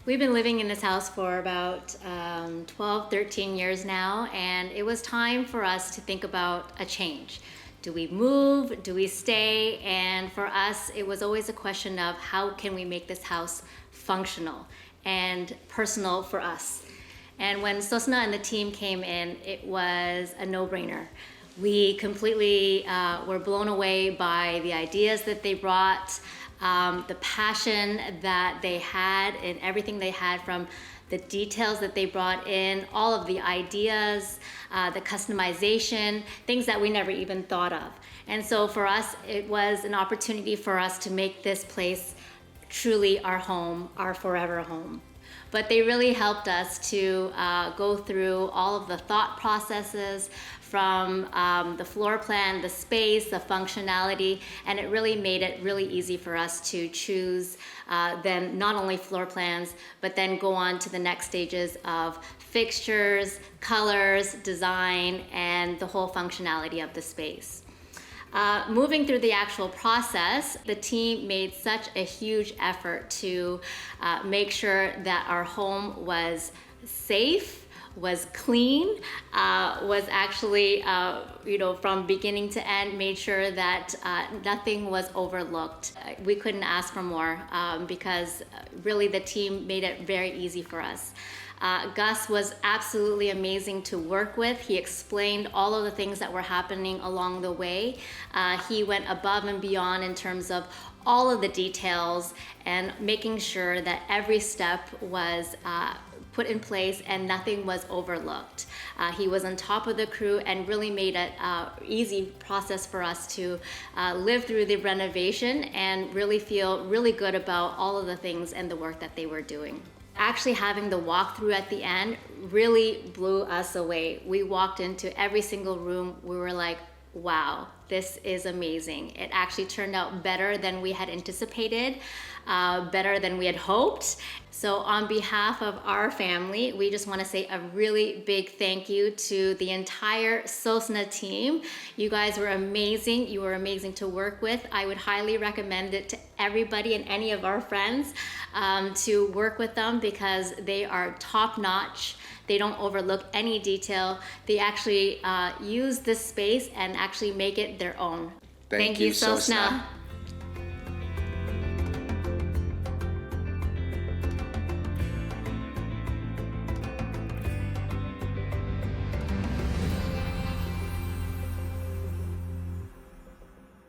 We've been living in this house for about 12, 13 years now, and it was time for us to think about a change. Do we move? Do we stay? And for us, it was always a question of how can we make this house functional and personal for us. And when Sosna and the team came in, it was a no-brainer. We completely were blown away by the ideas that they brought, the passion that they had, and everything they had, from the details that they brought in, all of the ideas, the customization, things that we never even thought of. And so for us, it was an opportunity for us to make this place truly our home, our forever home. But they really helped us to go through all of the thought processes, from the floor plan, the space, the functionality, and it really made it really easy for us to choose then not only floor plans, but then go on to the next stages of fixtures, colors, design, and the whole functionality of the space. Moving through the actual process, the team made such a huge effort to make sure that our home was safe, was clean, was actually, from beginning to end, made sure that nothing was overlooked. We couldn't ask for more because really the team made it very easy for us. Gus was absolutely amazing to work with. He explained all of the things that were happening along the way. He went above and beyond in terms of all of the details and making sure that every step was put in place and nothing was overlooked. He was on top of the crew and really made it an easy process for us to live through the renovation and really feel really good about all of the things and the work that they were doing. Actually having the walkthrough at the end really blew us away. We walked into every single room. We were like, wow, this is amazing. It actually turned out better than we had anticipated, better than we had hoped. So on behalf of our family, we just want to say a really big thank you to the entire Sosna team. You guys were amazing. You were amazing to work with. I would highly recommend it to everybody and any of our friends to work with them because they are top-notch. They don't overlook any detail. They actually use this space and actually make it their own. Thank you, Sosna.